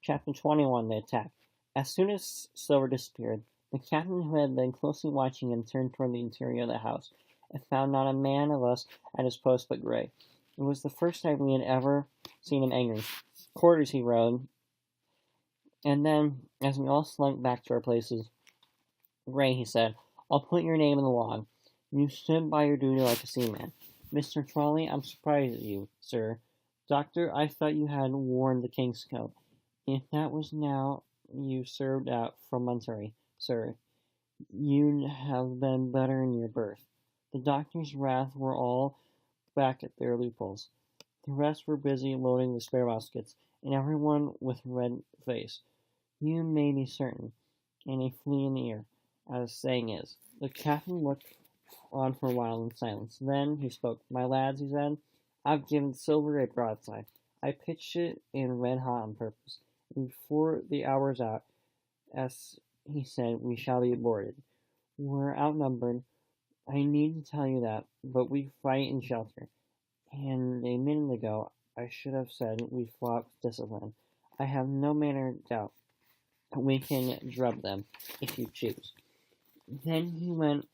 Chapter 21, The Attack. As soon as Silver disappeared, the captain who had been closely watching him turned toward the interior of the house, and found not a man of us at his post but Gray. It was the first time we had ever seen him angry. Quarters, he rode, and then, as we all slunk back to our places, Gray, he said, I'll put your name in the log. You stood by your duty like a seaman. Mr. Trolley, I'm surprised at you, sir. Doctor, I thought you had worn the king's coat. If that was now you served out from Monterey, sir, you'd have been better in your berth. The doctor's wrath were all back at their loopholes. The rest were busy loading the spare muskets, and everyone with red face. You may be certain, and a flea in the ear, as the saying is. The captain looked on for a while in silence. Then he spoke. My lads, he said, I've given Silver a broadside. I pitched it in red hot on purpose. And before the hour's out, as he said, we shall be boarded. We're outnumbered. I need to tell you that, but we fight in shelter. And a minute ago, I should have said we fought with discipline. I have no manner of doubt we can drub them, if you choose. Then he went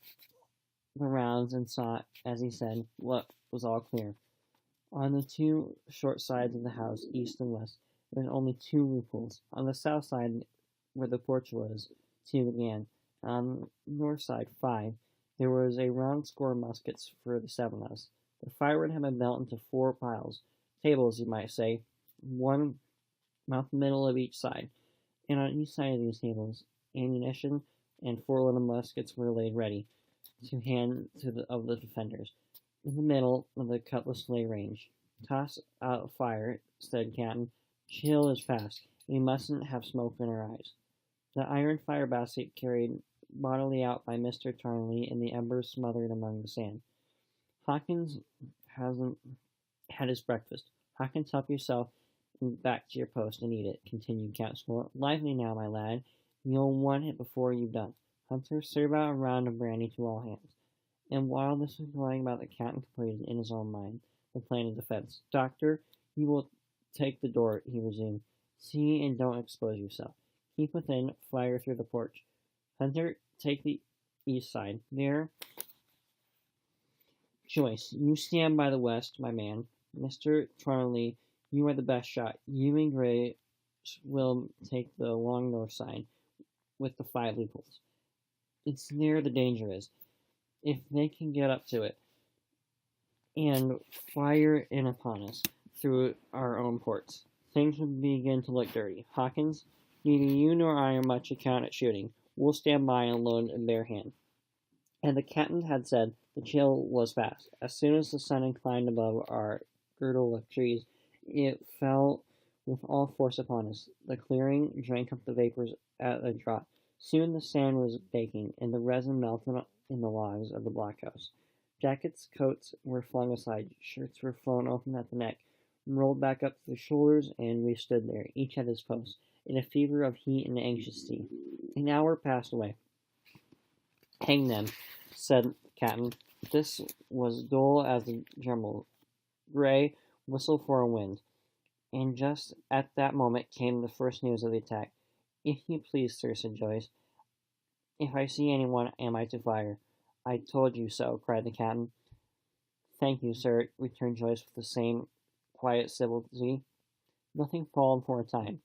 the rounds and saw, as he said, what was all clear. On the two short sides of the house, east and west, there were only two loopholes. On the south side, where the porch was, two again. On the north side, five. There was a round score of muskets for the seven of us. The firewood had been built into four piles, tables, you might say, one about the middle of each side. And on each side of these tables, ammunition and four little muskets were laid ready to hand to the defenders. In the middle of the cutlass lay ranged. Toss out fire, said Captain. Chill is fast. We mustn't have smoke in our eyes. The iron fire basket carried bodily out by Mr. Tarnley, and the embers smothered among the sand. Hawkins hasn't had his breakfast. Hawkins, help yourself back to your post and eat it, continued Captain. Lively now, my lad. You'll want it before you've done. Hunter, serve out a round of brandy to all hands. And while this was going about, the captain completed in his own mind the plan of defense. Doctor, you will take the door, he resumed. See and don't expose yourself. Keep within, fire through the porch. Hunter, take the east side. There, Joyce, you stand by the west, my man. Mr. Tarnley, you are the best shot. You and Gray will take the long north side with the five loopholes. It's there the danger is. If they can get up to it and fire in upon us through our own ports, things will begin to look dirty. Hawkins, neither you nor I are much account at shooting. We'll stand by and load in bare hand. And the captain had said the chill was fast. As soon as the sun inclined above our girdle of trees, it fell with all force upon us. The clearing drank up the vapors at a draught. Soon the sand was baking, and the resin melted in the logs of the blockhouse. Jackets, coats were flung aside, shirts were thrown open at the neck, and rolled back up to the shoulders, and we stood there, each at his post, in a fever of heat and anxiety. An hour passed away. Hang them, said the captain. This was dull as a drum. Gray whistled for a wind, and just at that moment came the first news of the attack. If you please, sir, said Joyce. If I see anyone, am I to fire? I told you so, cried the captain. Thank you, sir, returned Joyce with the same quiet civility. Nothing followed for a time,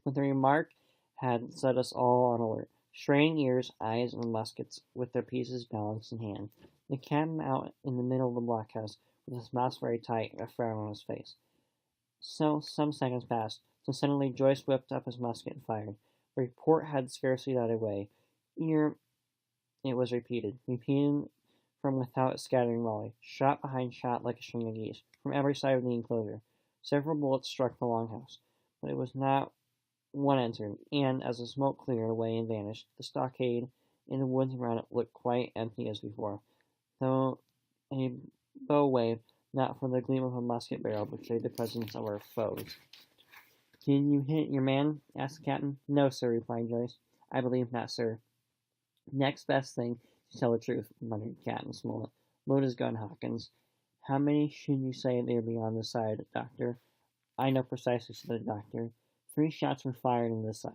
but the remark had set us all on alert. Straining ears, eyes, and muskets, with their pieces balanced in hand. The captain out in the middle of the blockhouse, with his mouth very tight, a frown on his face. So some seconds passed, so suddenly Joyce whipped up his musket and fired. The report had scarcely died away. Ere it was repeated from without a scattering volley, shot behind shot like a string of geese, from every side of the enclosure. Several bullets struck the longhouse, but it was not one entered, and as the smoke cleared away and vanished, the stockade and the woods around it looked quite empty as before, though a bow waved, not for the gleam of a musket barrel betrayed the presence of our foes. Did you hit your man? Asked the captain. No, sir, replied Joyce. I believe not, sir. Next best thing to tell the truth, muttered Captain Smollett. Load his gun, Hawkins. How many should you say there be on the side, doctor? I know precisely, said the doctor. 3 shots were fired on this side.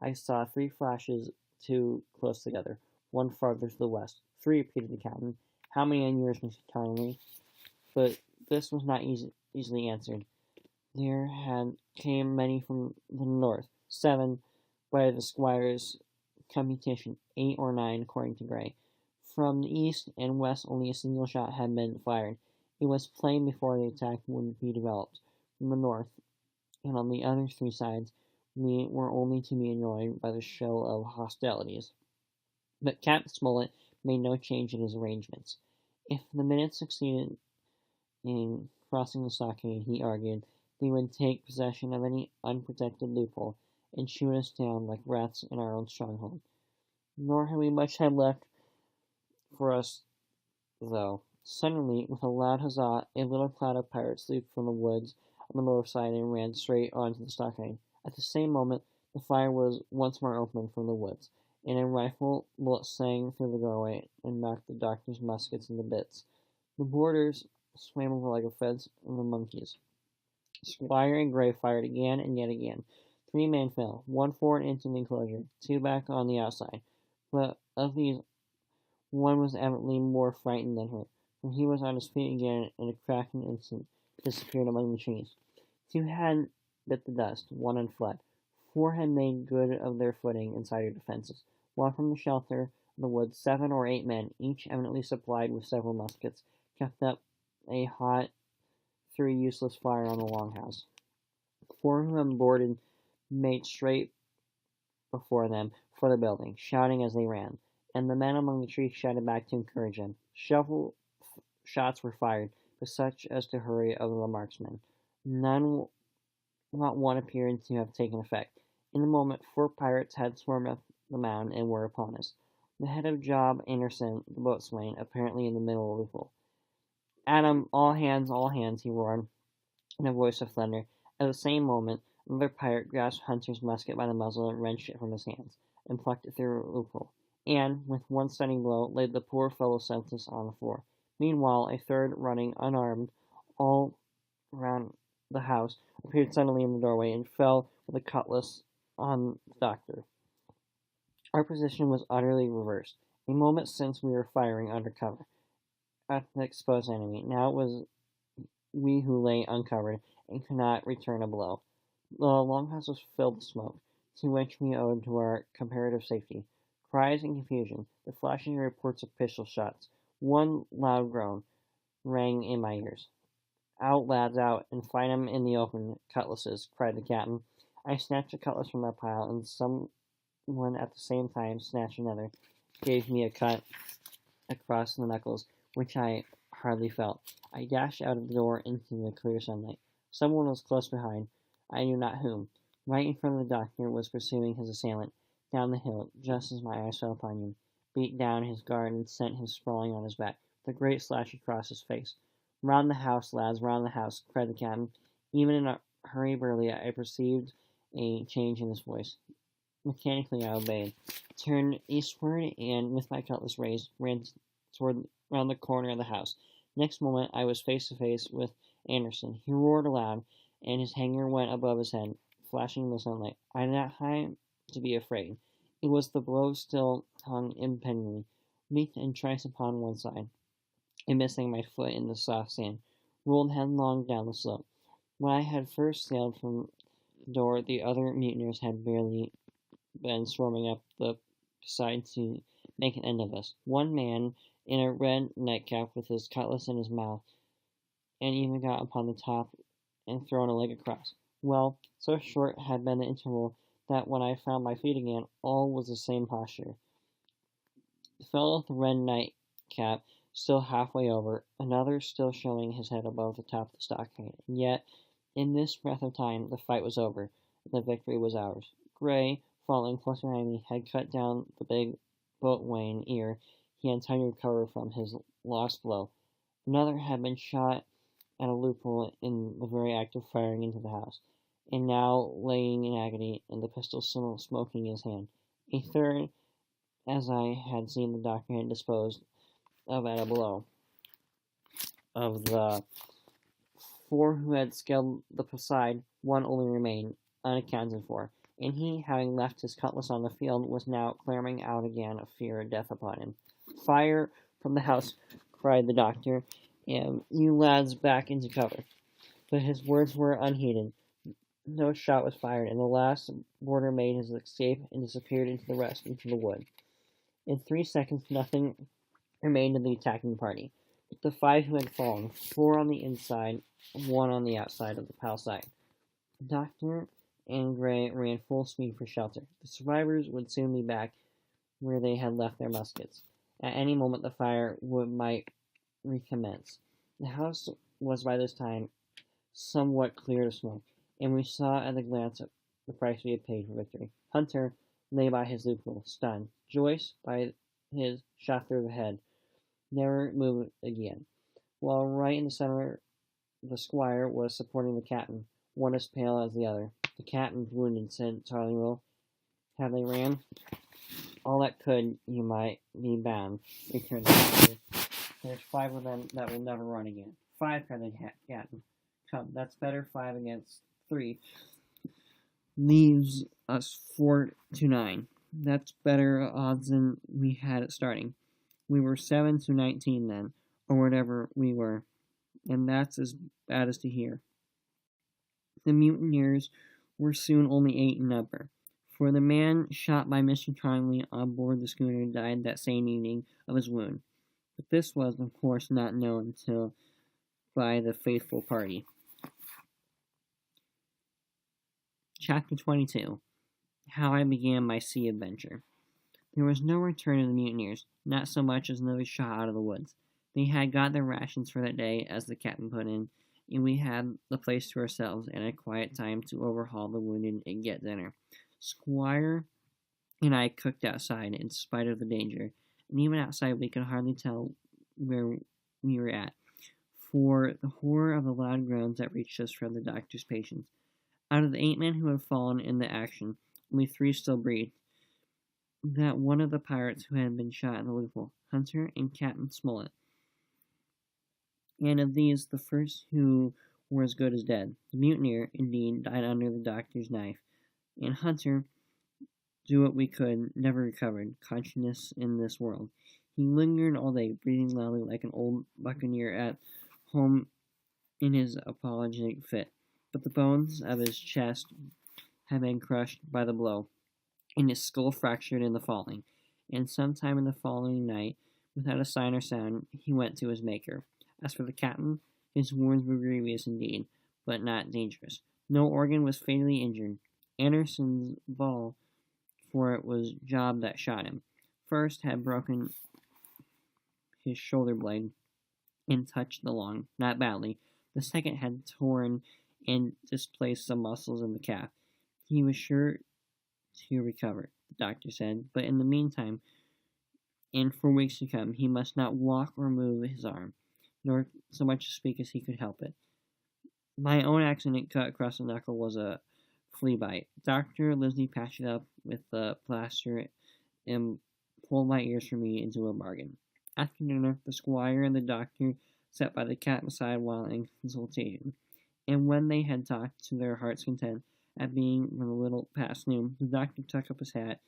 I saw 3 flashes, 2 close together, 1 farther to the west. 3, repeated the captain. How many on yours, Mr. Conley? But this was not easily answered. There had came many from the north, 7 by the squire's computation, 8 or 9 according to Gray. From the east and west only a single shot had been fired. It was plain before the attack would be developed. From the north, and on the other 3 sides, we were only to be annoyed by the show of hostilities. But Captain Smollett made no change in his arrangements. If the minutes succeeded in crossing the stockade, he argued, they would take possession of any unprotected loophole and shoot us down like rats in our own stronghold. Nor had we much time left for us, though. Suddenly, with a loud huzzah, a little cloud of pirates leaped from the woods on the north side and ran straight on to the stockade. At the same moment, the fire was once more opened from the woods, and a rifle bullet sang through the doorway and knocked the doctor's muskets into bits. The boarders swam over like a fence of the monkeys. Squire and Gray fired again and yet again. 3 men fell, 1 forward into the enclosure, 2 back on the outside. But of these, one was evidently more frightened than hurt, for he was on his feet again in a cracking instant, disappeared among the trees. 2 had bit the dust, 1 had fled. 4 had made good of their footing inside their defences, while from the shelter of the woods 7 or 8 men, each eminently supplied with several muskets, kept up a hot, through useless fire on the longhouse. 4 who had boarded made straight before them for the building, shouting as they ran, and the men among the trees shouted back to encourage them. Several shots were fired, but such as to hurry of the marksmen. Not one appeared to have taken effect. In a moment 4 pirates had swarmed up the mound and were upon us. The head of Job Anderson, the boatswain, apparently in the middle of the loophole. Adam, all hands, he roared, in a voice of thunder. At the same moment, another pirate grasped Hunter's musket by the muzzle and wrenched it from his hands, and plucked it through a loophole, and, with one stunning blow, laid the poor fellow senseless on the floor. Meanwhile, a third, running unarmed all round the house, appeared suddenly in the doorway, and fell with a cutlass on the doctor. Our position was utterly reversed. A moment since we were firing under cover at the exposed enemy. Now it was we who lay uncovered and could not return a blow. The longhouse was filled with smoke, to which we owed to our comparative safety. Cries and confusion, the flashing reports of pistol shots, one loud groan, rang in my ears. Out, lads, out, and fight 'em in the open, cutlasses, cried the captain. I snatched a cutlass from our pile, and some one at the same time snatched another, gave me a cut across the knuckles, which I hardly felt. I dashed out of the door into the clear sunlight. Someone was close behind, I knew not whom. Right in front of the doctor was pursuing his assailant down the hill, just as my eyes fell upon him, beat down his guard and sent him sprawling on his back, with a great slash across his face. Round the house, lads, round the house, cried the captain. Even in a hurry-burly, I perceived a change in his voice. Mechanically I obeyed, turned eastward, and, with my cutlass raised, ran round the corner of the house. Next moment I was face to face with Anderson. He roared aloud, and his hanger went above his head, flashing in the sunlight. I did not have to be afraid. It was the blow still hung impendingly, weak and trice upon one side, and missing my foot in the soft sand, rolled headlong down the slope. When I had first sailed from the door, the other mutineers had barely been swarming up the side to make an end of us. One man in a red nightcap with his cutlass in his mouth, and even got upon the top and thrown a leg across. Well, so short had been the interval that when I found my feet again, all was the same posture. The fellow with the red nightcap still halfway over, another still showing his head above the top of the stockade, and yet, in this breath of time, the fight was over, and the victory was ours. Gray, following close behind me, had cut down the big boatswain ere he had time to recover from his lost blow. Another had been shot at a loophole in the very act of firing into the house, and now laying in agony, and the pistol still smoking in his hand. A third, as I had seen the doctor, had disposed of at a blow. Of the 4 who had scaled the side, 1 only remained, unaccounted for, and he, having left his cutlass on the field, was now clamoring out again of fear of death upon him. "Fire from the house!" cried the doctor, "and you lads back into cover." But his words were unheeded. No shot was fired, and the last boarder made his escape and disappeared into the wood. In 3 seconds nothing remained of the attacking party, but the 5 who had fallen, 4 on the inside, 1 on the outside of the palisade. The doctor and Gray ran full speed for shelter. The survivors would soon be back where they had left their muskets. At any moment the fire might recommence. The house was by this time somewhat cleared of smoke, and we saw at a glance the price we had paid for victory. Hunter lay by his loophole, stunned. Joyce, by his shot through the head, never moved again, while right in the center the squire was supporting the captain, one as pale as the other. "The captain's wounded," said Charlie Will. "Have they ran?" "All that could, you might be bound," returned the doctor. "There's 5 of them that will never run again." "5!" cried the captain. "Come, that's better. 5 against 3 leaves us 4 to 9. That's better odds than we had at starting. We were 7 to 19 then, or whatever we were, and that's as bad as to hear." The mutineers were soon only 8 in number, for the man shot by Mr. Conley on board the schooner died that same evening of his wound. But this was, of course, not known till by the faithful party. Chapter 22. How I began my sea adventure. There was no return of the mutineers, not so much as another shot out of the woods. They had got their rations for that day, as the captain put in, and we had the place to ourselves and a quiet time to overhaul the wounded and get dinner. Squire and I cooked outside, in spite of the danger, and even outside we could hardly tell where we were at, for the horror of the loud groans that reached us from the doctor's patients. Out of the 8 men who had fallen in the action, only 3 still breathed. That one of the pirates who had been shot in the loophole, Hunter and Captain Smollett. And of these, the first who were as good as dead. The mutineer, indeed, died under the doctor's knife, and Hunter, do what we could, never recovered consciousness in this world. He lingered all day, breathing loudly like an old buccaneer at home in his apologetic fit. But the bones of his chest had been crushed by the blow, and his skull fractured in the falling. And sometime in the following night, without a sign or sound, he went to his maker. As for the captain, his wounds were grievous indeed, but not dangerous. No organ was fatally injured. Anderson's ball, for it was Job that shot him, first had broken his shoulder blade and touched the lung, not badly. The second had torn and displaced some muscles in the calf. He was sure to recover, the doctor said, but in the meantime, and for weeks to come, he must not walk or move his arm, nor so much to speak as he could help it. My own accident cut across the knuckle was a flea bite. Dr. Lisney patched it up with the plaster and pulled my ears for me into a bargain. After dinner, the squire and the doctor sat by the captain's side while in consultation, and when they had talked to their heart's content at being a little past noon, the doctor took up his hat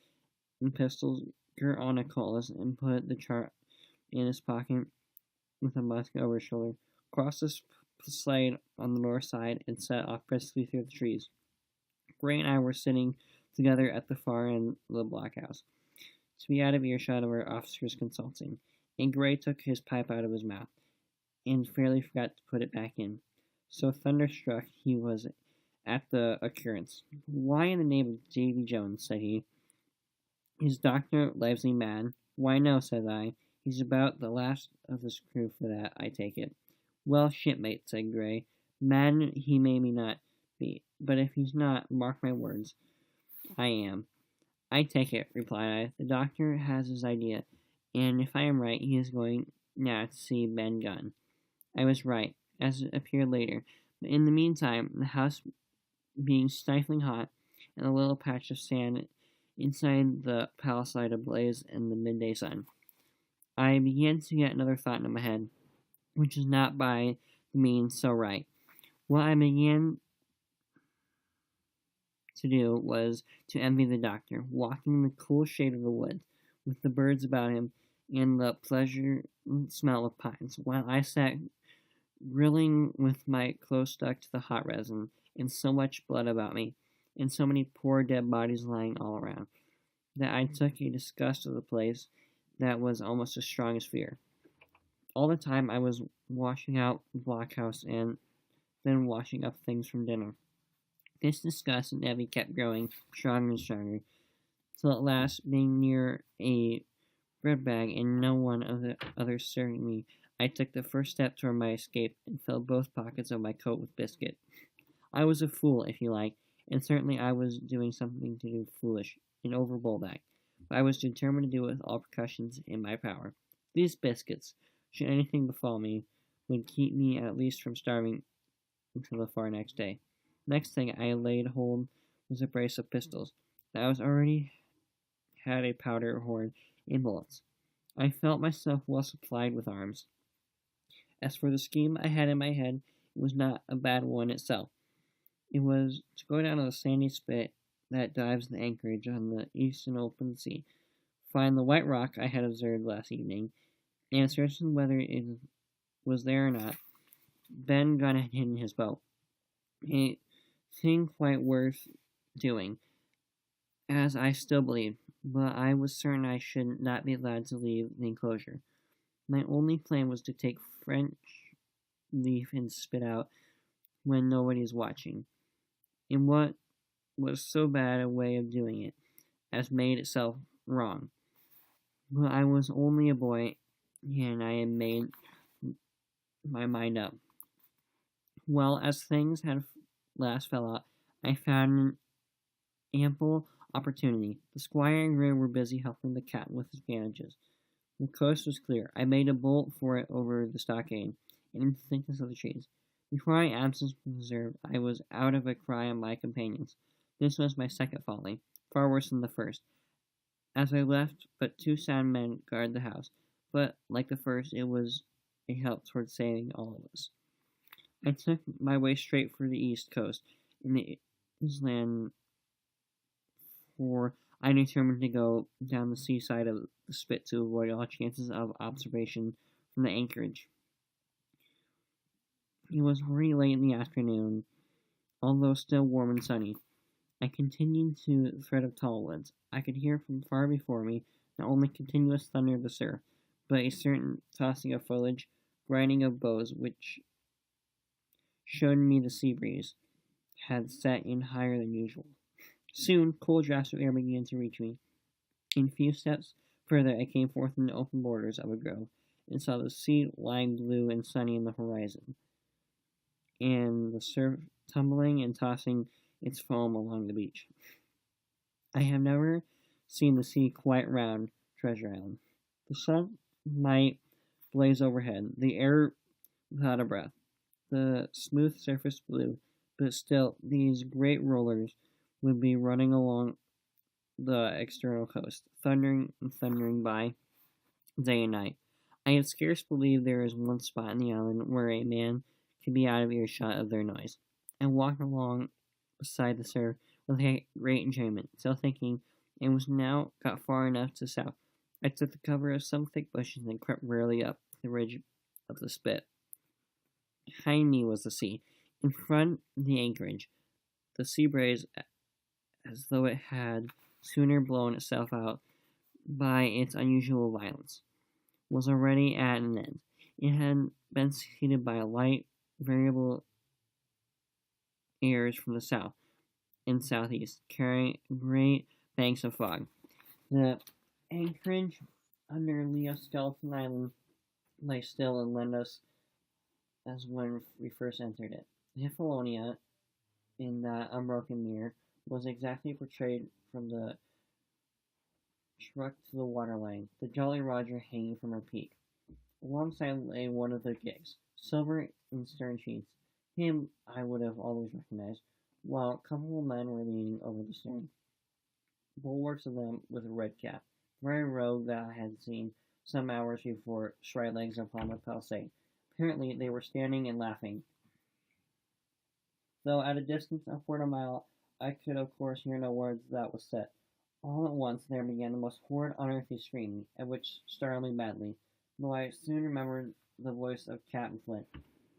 and pistols, girt on a cutlass, and put the chart in his pocket with a musket over his shoulder, crossed the slade on the north side, and set off briskly through the trees. Gray and I were sitting together at the far end of the blockhouse, to be out of earshot of our officers consulting, and Gray took his pipe out of his mouth, and fairly forgot to put it back in. So thunderstruck he was at the occurrence. "Why in the name of Davy Jones," said he, "is Dr. Livesey mad?" "Why, no," said I. "He's about the last of his crew for that, I take it." "Well, shipmate," said Gray, "mad he may not be, but if he's not, mark my words, I am." "I take it," replied I. "The doctor has his idea, and if I am right, he is going now to see Ben Gunn." I was right, as it appeared later, but in the meantime, the house being stifling hot, and a little patch of sand inside the palisade ablaze in the midday sun, I began to get another thought into my head, which is not by the means so right. Well, I began to do was to envy the doctor, walking in the cool shade of the woods, with the birds about him and the pleasant smell of pines, while I sat grilling with my clothes stuck to the hot resin, and so much blood about me, and so many poor dead bodies lying all around, that I took a disgust of the place that was almost as strong as fear. All the time I was washing out the blockhouse and then washing up things from dinner. This disgust and envy kept growing stronger and stronger, till at last, being near a bread bag and no one of the others serving me, I took the first step toward my escape and filled both pockets of my coat with biscuit. I was a fool, if you like, and certainly I was doing something to do foolish and overbold act, but I was determined to do it with all precautions in my power. These biscuits, should anything befall me, would keep me at least from starving until the far next day. Next thing I laid hold was a brace of pistols. I was already had a powder horn and bullets. I felt myself well supplied with arms. As for the scheme I had in my head, it was not a bad one itself. It was to go down to the sandy spit that dives the anchorage on the eastern open sea, find the white rock I had observed last evening, and ascertain whether it was there or not. Ben Gunn had hidden his boat. A thing quite worth doing, as I still believed, but I was certain I should not be allowed to leave the enclosure. My only plan was to take French leaf and spit out when nobody is watching, in what was so bad a way of doing it, as made itself wrong. But I was only a boy, and I had made my mind up. Well, as things had last fell out, I found an ample opportunity. The squire and Gray were busy helping the captain with his bandages. The coast was clear. I made a bolt for it over the stockade, and in the thickness of the trees. Before my absence was observed, I was out of a cry on my companions. This was my second folly, far worse than the first, as I left but two sound men guard the house, but, like the first, it was a help towards saving all of us. I took my way straight for the east coast, in the island, for I determined to go down the seaside of the spit to avoid all chances of observation from the anchorage. It was very late in the afternoon, although still warm and sunny. I continued to the thread of tall woods. I could hear from far before me not only continuous thunder of the surf, but a certain tossing of foliage, grinding of boughs, which showed me the sea breeze had set in higher than usual. Soon, cool draughts of air began to reach me. In a few steps further, I came forth in the open borders of a grove, and saw the sea lying blue and sunny in the horizon, and the surf tumbling and tossing its foam along the beach. I have never seen the sea quite round Treasure Island. The sun might blaze overhead, the air without a breath, the smooth surface blue, but still these great rollers would be running along the external coast, thundering and thundering by day and night. I had scarce believed there is one spot in the island where a man could be out of earshot of their noise. I walked along beside the surf with great enjoyment, still thinking, and was now got far enough to south. I took the cover of some thick bushes and crept warily up the ridge of the spit. Behind me was the sea. In front, the anchorage. The sea breeze, as though it had sooner blown itself out by its unusual violence, was already at an end. It had been succeeded by a light, variable airs from the south and southeast, carrying great banks of fog. The anchorage under Leo Skeleton Island lay still and lent us as when we first entered it. The Hippolonia, in that unbroken mirror, was exactly portrayed from the truck to the waterline, the Jolly Roger hanging from her peak. Alongside lay one of their gigs, silver in stern sheets. Him I would have always recognized, while comfortable men were leaning over the stern, bulwarks of them with a red cap, the very rogue that I had seen some hours before stride legs upon the palisade. Apparently they were standing and laughing, though at a distance upward a mile I could, of course, hear no words that was said. All at once there began the most horrid, unearthly screaming, at which startled me badly, though I soon remembered the voice of Captain Flint.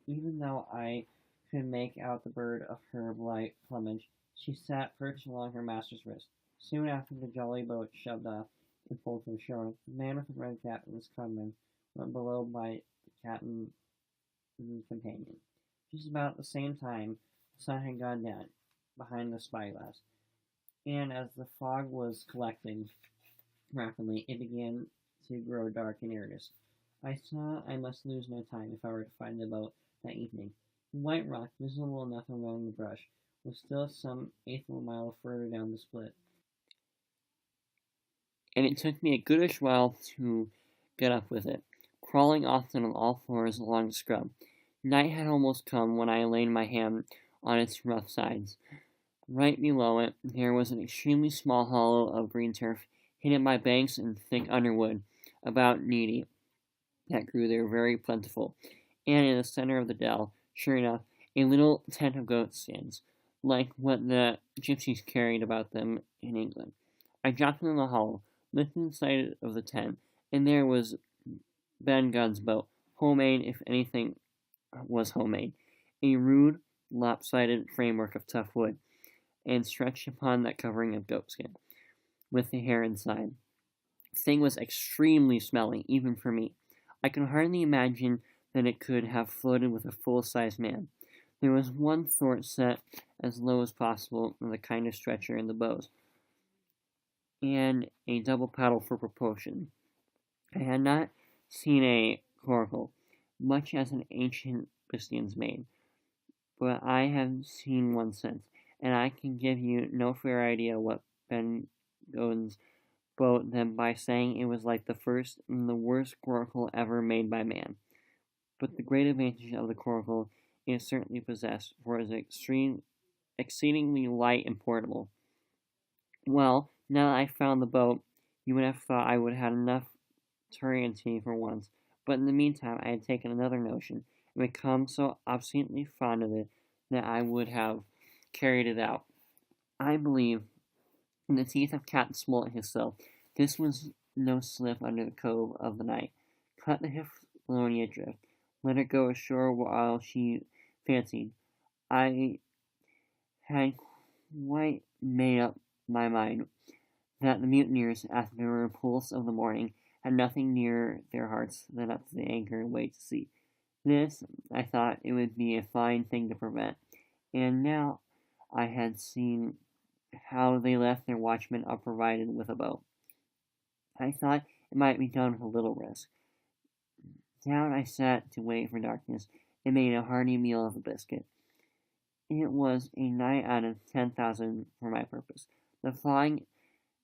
Even though I could make out the bird of her light plumage, she sat perched along her master's wrist. Soon after the jolly boat shoved off and pulled from shore, the man with the red cap and his comrade went below by the captain's companion. Just about the same time, the sun had gone down behind the spyglass, and as the fog was collecting rapidly, it began to grow dark in earnest. I saw I must lose no time if I were to find the boat that evening. The white rock, visible enough among the brush, was still some eighth of a mile further down the split, and it took me a goodish while to get up with it, crawling often on all fours along the scrub. Night had almost come when I laid my hand on its rough sides. Right below it there was an extremely small hollow of green turf, hidden by banks and thick underwood, about needy, that grew there very plentiful, and in the center of the dell, sure enough, a little tent of goat skins, like what the gypsies carried about them in England. I dropped into the hollow, lifted the side of the tent, and there was Ben Gunn's boat, homemade if anything was homemade, a rude, lopsided framework of tough wood, and stretched upon that covering of goatskin, with the hair inside. The thing was extremely smelly, even for me. I can hardly imagine that it could have floated with a full-sized man. There was one thwart set as low as possible with a kind of stretcher in the bows, and a double paddle for propulsion. I had not seen a coracle, much as an ancient Biscayans made, but I have seen one since, and I can give you no fair idea what Ben Godin's boat than by saying it was like the first and the worst coracle ever made by man. But the great advantage of the coracle it certainly possessed, for it was exceedingly light and portable. Well, now that I found the boat, you would have thought I would have had enough turrientine for once, but in the meantime I had taken another notion, and become so obstinately fond of it that I would have carried it out. I believe, in the teeth of Captain Smollett himself, this was no slip under the cove of the night. Cut the Hiflonia adrift, let her go ashore while she fancied. I had quite made up my mind that the mutineers, after the repulse of the morning, had nothing nearer their hearts than up to the anchor and wait to sea. This, I thought, it would be a fine thing to prevent, and now I had seen how they left their watchmen unprovided with a boat. I thought it might be done with a little risk. Down I sat to wait for darkness, and made a hearty meal of a biscuit. It was a night out of 10,000 for my purpose. The fog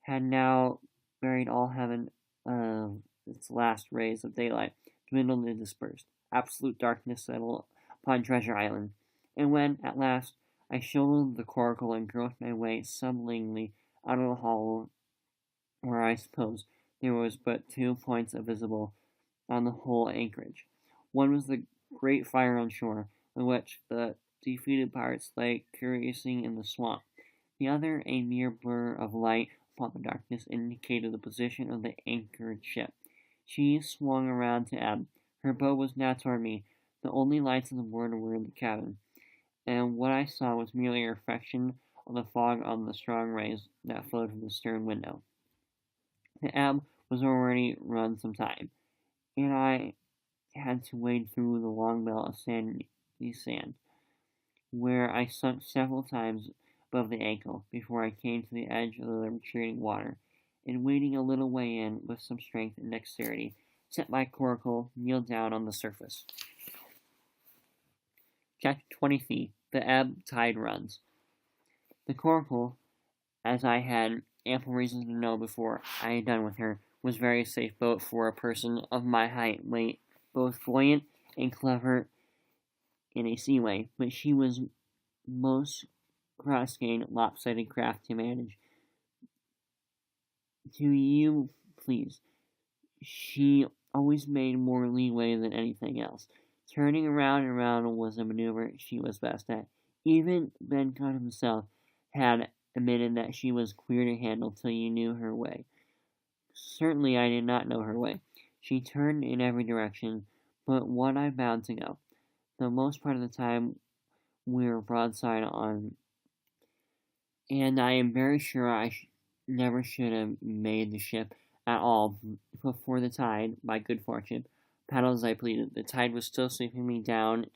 had now buried all heaven of its last rays of daylight, dwindled and dispersed. Absolute darkness settled upon Treasure Island, and when, at last, I shouldered the coracle and groped my way sublimely out of the hollow, where I suppose there was but 2 points visible on the whole anchorage. One was the great fire on shore, on which the defeated pirates lay carousing in the swamp. The other, a mere blur of light upon the darkness, indicated the position of the anchored ship. She swung around to ebb. Her bow was now toward me. The only lights on board were in the cabin, and what I saw was merely a reflection of the fog on the strong rays that flowed from the stern window. The ebb was already run some time, and I had to wade through the long belt of sandy sand, where I sunk several times above the ankle before I came to the edge of the retreating water, and wading a little way in with some strength and dexterity, set my coracle kneel down on the surface. Chapter 23. The Ebb Tide Runs. The coracle, as I had ample reason to know before I had done with her, was a very safe boat for a person of my height and weight, both buoyant and clever in a seaway, but she was most cross-grained, lopsided craft to manage. To you, please, she always made more leeway than anything else. Turning around and around was a maneuver she was best at. Even Ben Gunn himself had admitted that she was queer to handle till you knew her way. Certainly I did not know her way. She turned in every direction but one I bound to go. The most part of the time we were broadside on, and I am very sure never should have made the ship at all but for the tide, by good fortune. Paddle as I pleaded, the tide was still sweeping me down.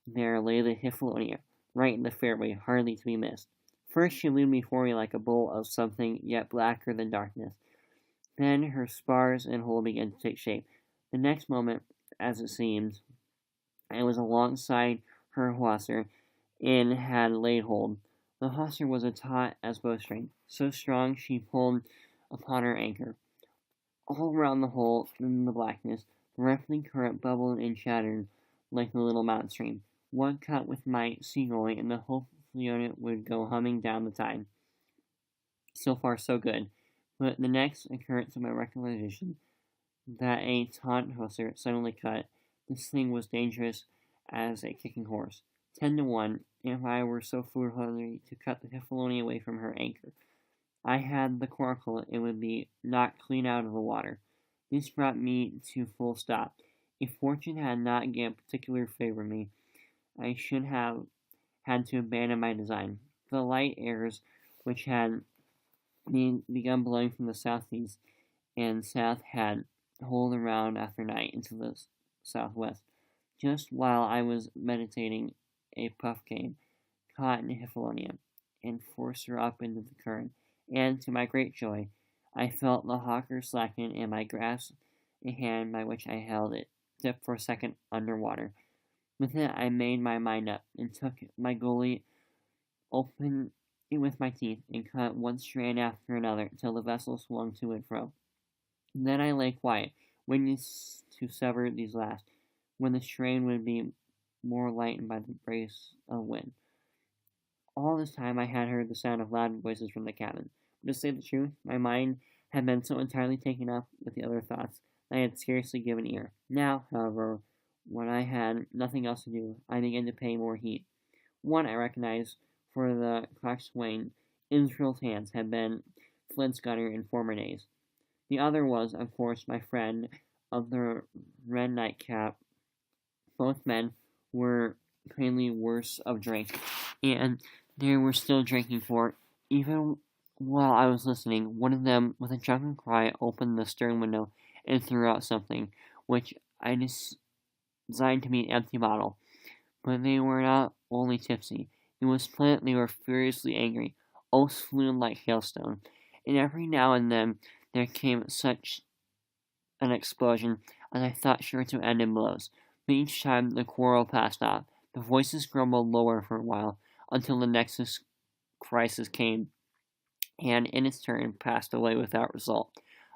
There lay the Hippolonia, right in the fairway, hardly to be missed. First she loomed before me like a bowl of something yet blacker than darkness. Then her spars and hull began to take shape. The next moment, as it seemed, I was alongside her hawser, and had laid hold. The hawser was as taut as bowstring, so strong she pulled upon her anchor. All round the hull, in the blackness, the rippling current bubbled and shattered like a little mountain stream. One cut with my sea-going, and the whole unit would go humming down the tide. So far, so good. But the next occurrence of my recollection that a taut hawser suddenly cut. This thing was dangerous as a kicking horse. 10 to 1, if I were so foolhardy to cut the Hippolonia away from her anchor, I had the coracle and would be knocked clean out of the water. This brought me to full stop. If fortune had not again particularly favored me, I should have had to abandon my design. The light airs which had begun blowing from the southeast and south had holed around after night into the southwest. Just while I was meditating, a puff came, caught in Hippolonia, and forced her up into the current, and, to my great joy, I felt the hawser slacken, and I grasped a hand by which I held it, dipped for a second under water. With it I made my mind up, and took my gully, opened it with my teeth, and cut one strand after another, till the vessel swung to and fro. Then I lay quiet, waiting to sever these last, when the strain would be more lightened by the brace of wind. All this time I had heard the sound of loud voices from the cabin. But to say the truth, my mind had been so entirely taken up with the other thoughts that I had scarcely given ear. Now, however, when I had nothing else to do, I began to pay more heed. One I recognized, for the coxswain Israel's hands had been Flint's gunner in former days. The other was, of course, my friend of the red nightcap. Both men were plainly worse of drink, and they were still drinking, for, even while I was listening, one of them, with a drunken cry, opened the stern window and threw out something, which I designed to be an empty bottle. But they were not only tipsy. It was plain they were furiously angry. Oaths flew like hailstone, and every now and then there came such an explosion as I thought sure to end in blows. But each time the quarrel passed off. The voices grumbled lower for a while, until the next crisis came, and in its turn passed away without result.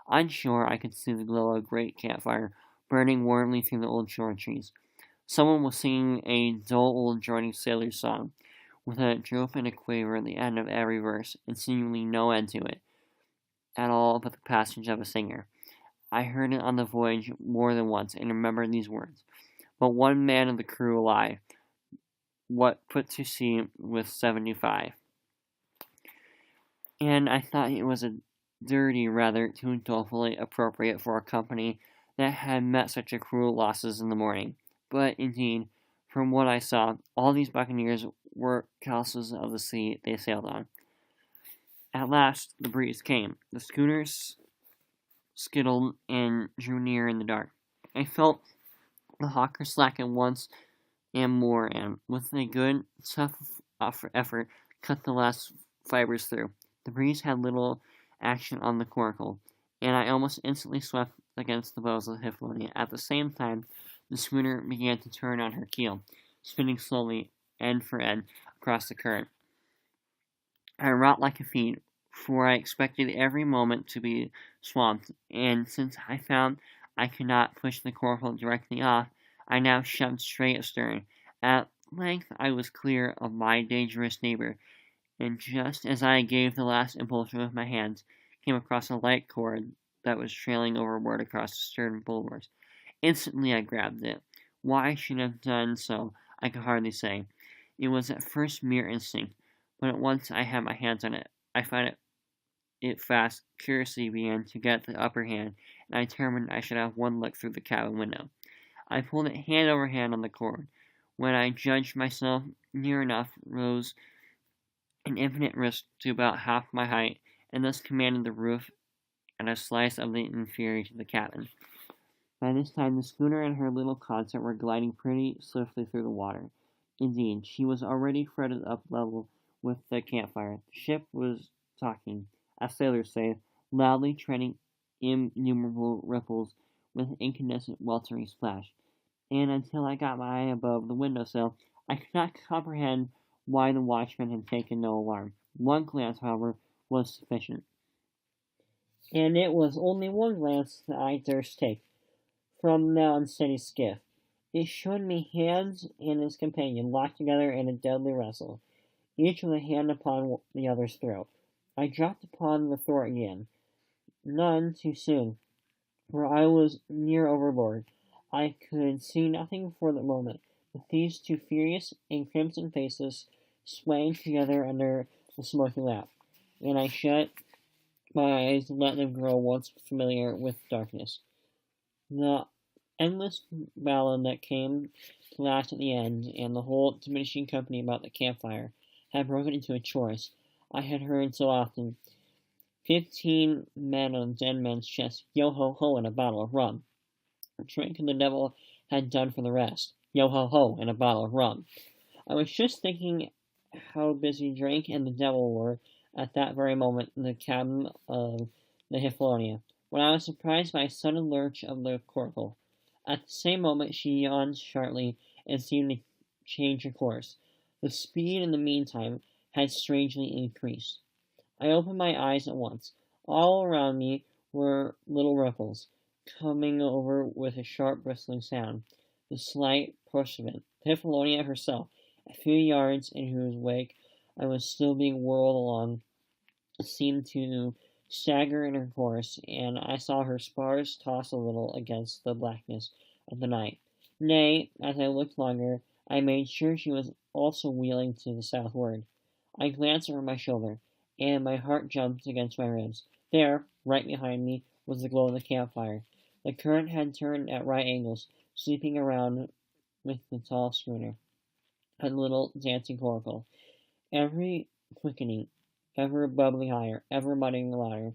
On shore I could see the glow of a great campfire burning warmly through the old shore trees. Someone was singing a dull old droning sailor's song, with a droop and a quaver at the end of every verse, and seemingly no end to it at all but the passage of a singer. I heard it on the voyage more than once, and remembered these words: "But one man of the crew alive, what put to sea with 75." And I thought it was a dirty, rather too dolefully appropriate for a company that had met such a cruel losses in the morning. But, indeed, from what I saw, all these buccaneers were colossus of the sea they sailed on. At last the breeze came. The schooners skittled and drew near in the dark. I felt the hawser slacken once and more, and, with a good, tough effort, cut the last fibers through. The breeze had little action on the coracle, and I almost instantly swept against the bows of the Hippolonia. At the same time, the schooner began to turn on her keel, spinning slowly, end for end, across the current. I wrought like a fiend, for I expected every moment to be swamped, and since I found I could not push the coracle directly off, I now shoved straight astern. At length I was clear of my dangerous neighbor, and just as I gave the last impulsion with my hands, came across a light cord that was trailing overboard across the stern bulwarks. Instantly I grabbed it. Why I should have done so I could hardly say. It was at first mere instinct, When at once I had my hands on it, I found it fast, curiously began to get the upper hand, and I determined I should have one look through the cabin window. I pulled it hand over hand on the cord. When I judged myself near enough, rose an infinite risk to about half my height, and thus commanded the roof and a slice of the interior to the cabin. By this time the schooner and her little consort were gliding pretty swiftly through the water. Indeed, she was already fretted up level with the campfire. The ship was talking, as sailors say, loudly treading innumerable ripples with incandescent weltering splash, and until I got my eye above the window sill, I could not comprehend why the watchman had taken no alarm. One glance, however, was sufficient, and it was only one glance that I durst take from the unsteady skiff. It showed me Hans and his companion locked together in a deadly wrestle, each with a hand upon the other's throat. I dropped upon the thwart again, none too soon, for I was near overboard. I could see nothing for the moment, but these two furious and crimson faces swaying together under the smoky lamp, and I shut my eyes and let them grow once familiar with darkness. The endless ballad that came to last at the end, and the whole diminishing company about the campfire, had broken into a chorus I had heard so often. 15 men on a dead man's chest, yo ho ho, and a bottle of rum. Drink and the devil had done for the rest, yo ho ho, and a bottle of rum. I was just thinking how busy Drake and the devil were at that very moment in the cabin of the Hippolonia, when I was surprised by a sudden lurch of the coracle. At the same moment she yawned sharply and seemed to change her course. The speed in the meantime had strangely increased. I opened my eyes at once. All around me were little ripples, coming over with a sharp bristling sound. The slight push of it. Hippolonia herself, a few yards in whose wake I was still being whirled along, seemed to stagger in her course, and I saw her spars toss a little against the blackness of the night. Nay, as I looked longer, I made sure she was also wheeling to the southward. I glanced over my shoulder, and my heart jumped against my ribs. There, right behind me, was the glow of the campfire. The current had turned at right angles, sweeping around with the tall schooner, a little dancing coracle. Every quickening, ever bubbling higher, ever muttering louder,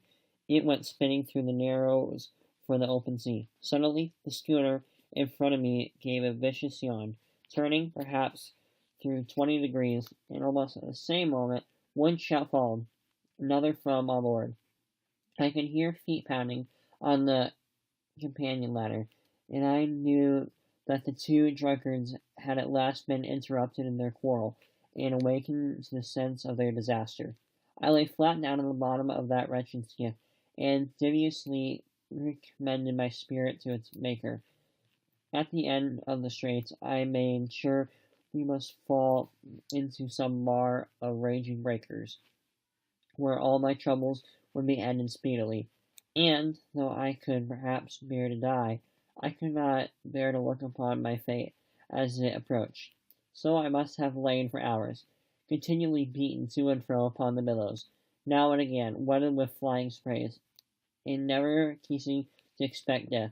it went spinning through the narrows for the open sea. Suddenly, the schooner in front of me gave a vicious yawn, turning, perhaps, through 20 degrees, and almost at the same moment, one shout followed, another from on board. I could hear feet pounding on the companion ladder, and I knew that the two drunkards had at last been interrupted in their quarrel, and awakened to the sense of their disaster. I lay flat down on the bottom of that wretched skiff, and dubiously recommended my spirit to its Maker. At the end of the straits I made sure we must fall into some mar of raging breakers, where all my troubles would be ended speedily. And, though I could perhaps bear to die, I could not bear to look upon my fate as it approached. So I must have lain for hours, continually beaten to and fro upon the billows, now and again wetted with flying sprays, and never ceasing to expect death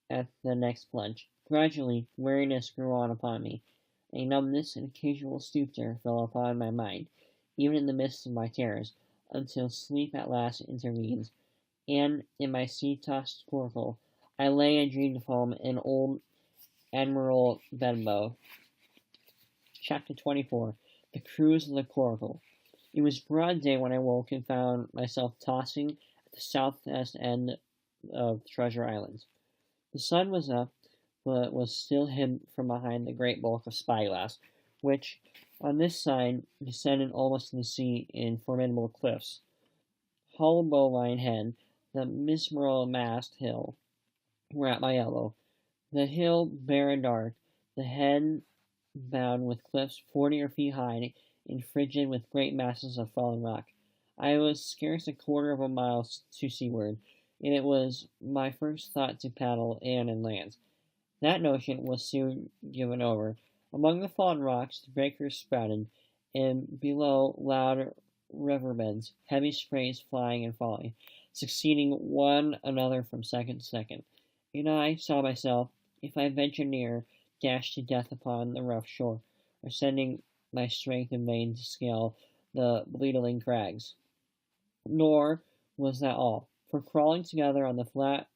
at the next plunge. Gradually, weariness grew on upon me. A numbness and occasional stupor fell upon my mind, even in the midst of my terrors, until sleep at last intervened, and in my sea-tossed coracle I lay and dreamed of home and old Admiral Benbow. Chapter 24. The Cruise of the Coracle. It was broad day when I woke and found myself tossing at the southwest end of Treasure Island. The sun was up, but was still hid from behind the great bulk of spyglass, which, on this side, descended almost to the sea in formidable cliffs. Hollow Bowline Head, the Mismoro Mast Hill, were at my elbow. The hill bare and dark, the head bound with cliffs 40 or feet high, and frigid with great masses of falling rock. I was scarce a quarter of a mile to seaward, and it was my first thought to paddle and land. That notion was soon given over. Among the fallen rocks the breakers sprouted, and below loud riverbeds, heavy sprays flying and falling, succeeding one another from second to second. And I saw myself, if I ventured nearer, dashed to death upon the rough shore, or sending my strength in vain to scale the bleeding crags. Nor was that all, for crawling together on the flat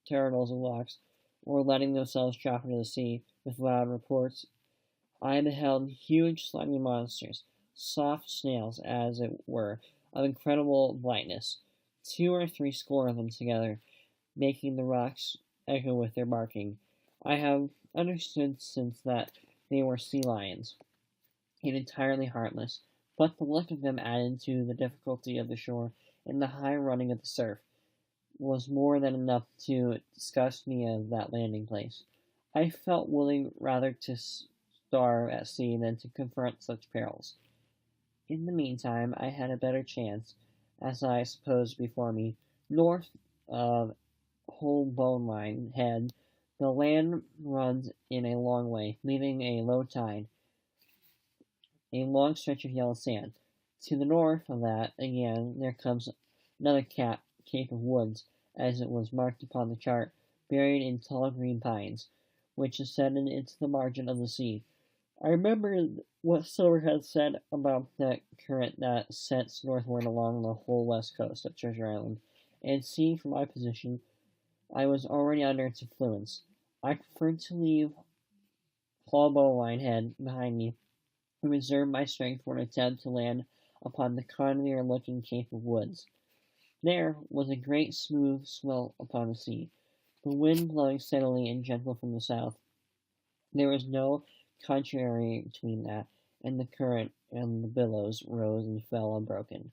terracles and rocks, or letting themselves drop into the sea with loud reports, I beheld huge slimy monsters, soft snails, as it were, of incredible lightness, 2 or 3 score of them together, making the rocks echo with their barking. I have understood since that they were sea lions, and entirely harmless, but the look of them added to the difficulty of the shore and the high running of the surf was more than enough to disgust me of that landing place. I felt willing rather to starve at sea than to confront such perils. In the meantime, I had a better chance, as I supposed before me, north of Holbourne Head. The land runs in a long way, leaving a low tide, a long stretch of yellow sand. To the north of that, again, there comes another cape of woods, as it was marked upon the chart, buried in tall green pines, which ascended into the margin of the sea. I remember what Silver had said about that current that sets northward along the whole west coast of Treasure Island, and seeing from my position, I was already under its influence. I preferred to leave Holbourne Head behind me and reserve my strength for an attempt to land upon the kindlier-looking Cape of Woods. There was a great smooth swell upon the sea, the wind blowing steadily and gentle from the south. There was no contrary between that and the current, and the billows rose and fell unbroken.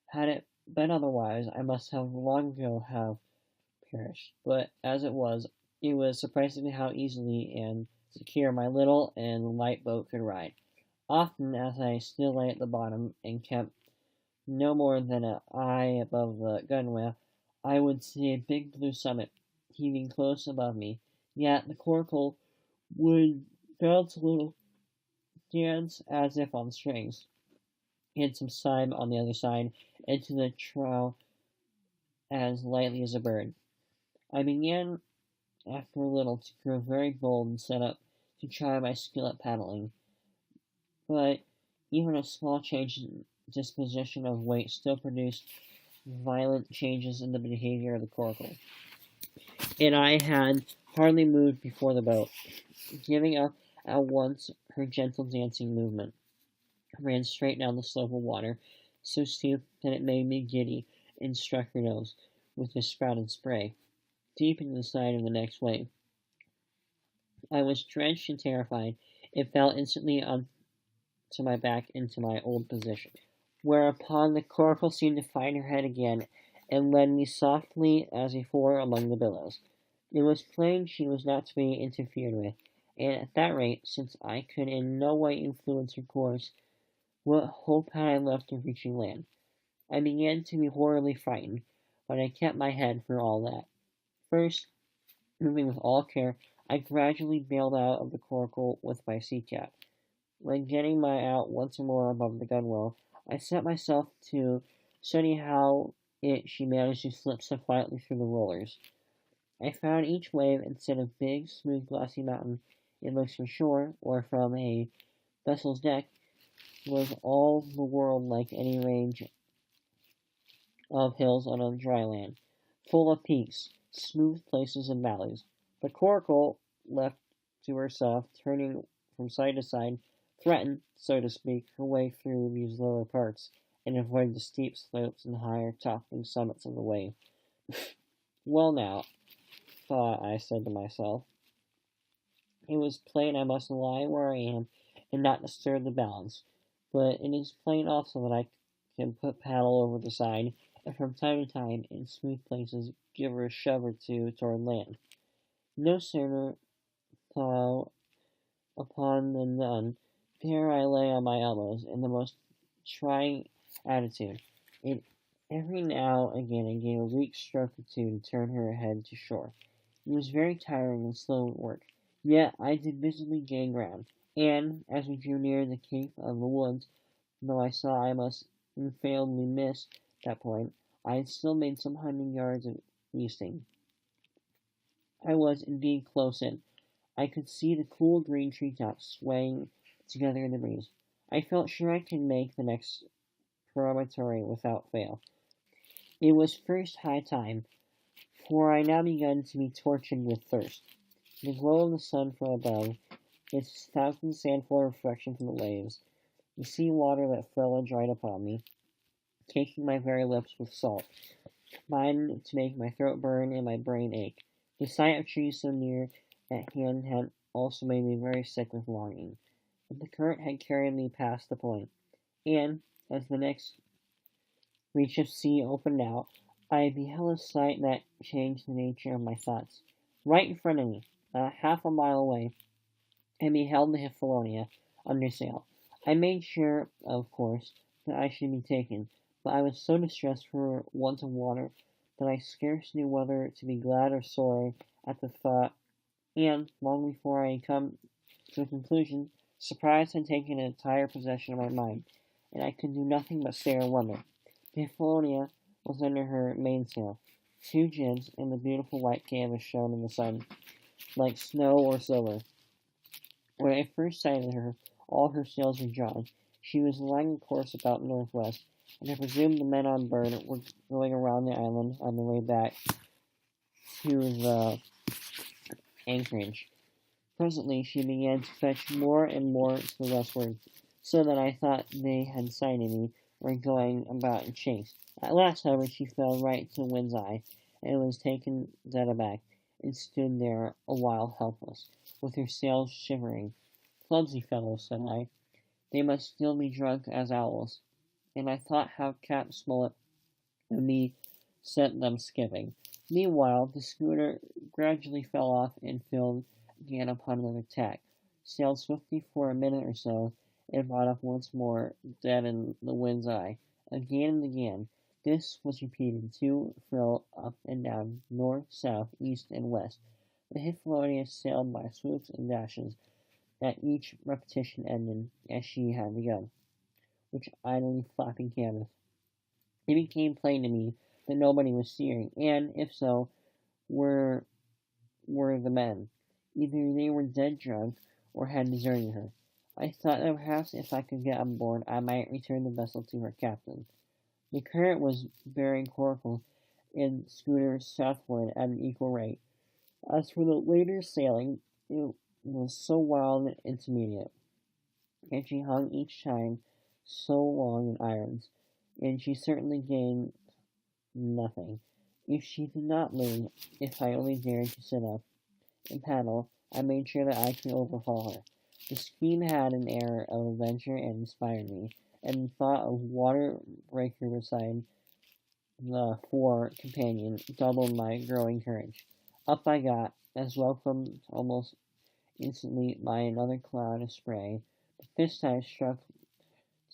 Had it been otherwise, I must have long ago have perished. But as it was surprising how easily and secure my little and light boat could ride. Often, as I still lay at the bottom and kept no more than an eye above the gunwale, I would see a big blue summit heaving close above me. Yet the coracle would bounce a little, dance as if on strings, and subside on the other side into the trough as lightly as a bird. I began after a little to grow very bold and set up to try my skill at paddling, but even a small change in disposition of weight still produced violent changes in the behavior of the coracle, and I had hardly moved before the boat, giving up at once her gentle dancing movement, ran straight down the slope of water, so steep that it made me giddy and struck her nose with the spouted spray, deep in the side of the next wave. I was drenched and terrified, and fell instantly on to my back into my old position. Whereupon the coracle seemed to find her head again, and led me softly as before among the billows. It was plain she was not to be interfered with, and at that rate, since I could in no way influence her course, what hope had I left of reaching land? I began to be horribly frightened, but I kept my head for all that. First, moving with all care, I gradually bailed out of the coracle with my sea cap. When getting my out once more above the gunwale, I set myself to study how she managed to slip so quietly through the rollers. I found each wave, instead of big, smooth, glassy mountain it looks from shore, or from a vessel's deck, was all the world like any range of hills on a dry land, full of peaks, smooth places, and valleys. The coracle, left to herself, turning from side to side, threatened, so to speak, her way through these lower parts, and avoided the steep slopes and higher toppling summits of the wave. Well now, thought I said to myself, it was plain I must lie where I am, and not disturb the balance, but it is plain also that I can put paddle over the side, and from time to time, in smooth places, give her a shove or two toward land. No sooner thought upon than done. There I lay on my elbows, in the most trying attitude, and every now and again I gave a weak stroke or two to turn her head to shore. It was very tiring and slow work, yet I did visibly gain ground, and, as we drew near the Cape of the Woods, Though I saw I must infallibly miss that point, I had still made some 100 yards of easting. I was indeed close in. I could see the cool green treetops swaying together in the breeze. I felt sure I could make the next promontory without fail. It was first high time, for I now begun to be tortured with thirst. The glow of the sun from above, its thousand sandful reflection from the waves, the sea water that fell and dried upon me, caking my very lips with salt, combined to make my throat burn and my brain ache. The sight of trees so near at hand had also made me very sick with longing. But the current had carried me past the point, and, as the next reach of sea opened out, I beheld a sight that changed the nature of my thoughts. Right in front of me, half a mile away, I beheld the Hippolonia under sail. I made sure, of course, that I should be taken, but I was so distressed for want of water that I scarce knew whether to be glad or sorry at the thought, and, long before I had come to a conclusion, surprise had taken entire possession of my mind, and I could do nothing but stare and wonder. The Hippolonia was under her mainsail. Two jibs and the beautiful white canvas shone in the sun, like snow or silver. When I first sighted her, all her sails were drawn. She was lying a course about northwest, and I presumed the men on board were going around the island on their way back to the anchorage. Presently she began to fetch more and more to the westward, so that I thought they had sighted me, or going about in chase. At last, however, she fell right to the wind's eye, and was taken dead aback, and stood there a while helpless, with her sails shivering. Clumsy fellows, said I, they must still be drunk as owls, and I thought how Cap Smollett and me sent them skipping. Meanwhile, the schooner gradually fell off and filled again upon another tack, sailed swiftly for a minute or so, and brought up once more, dead in the wind's eye. Again and again, this was repeated, to, fro, up and down, north, south, east, and west. The Hippolonia sailed by swoops and dashes, at each repetition ended as she had begun, which idly flapping canvas. It became plain to me that nobody was steering, and, if so, were were the men. Either they were dead drunk, or had deserted her. I thought that perhaps if I could get on board I might return the vessel to her captain. The current was bearing Coracle and schooner southward at an equal rate. As for the later sailing, it was so wild and intermediate, and she hung each time so long in irons, and she certainly gained nothing. If she did not move, if I only dared to sit up and paddle, I made sure that I could overhaul her. The scheme had an air of adventure and inspired me, and the thought of water breaker beside the fore companion doubled my growing courage. Up I got, as welcomed almost instantly by another cloud of spray, but this time struck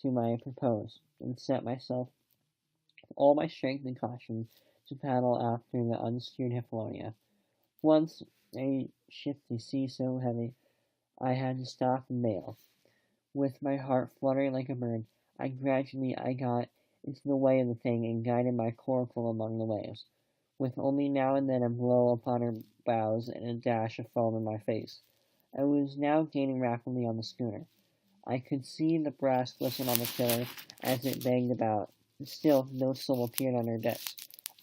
to my purpose, and set myself with all my strength and caution to paddle after the unsteered Hippolonia. Once I shipped a sea so heavy I had to stop and bail. With my heart fluttering like a bird, I got into the way of the thing and guided my coracle among the waves, with only now and then a blow upon her bows and a dash of foam in my face. I was now gaining rapidly on the schooner. I could see the brass glisten on the tiller as it banged about, and still no soul appeared on her decks.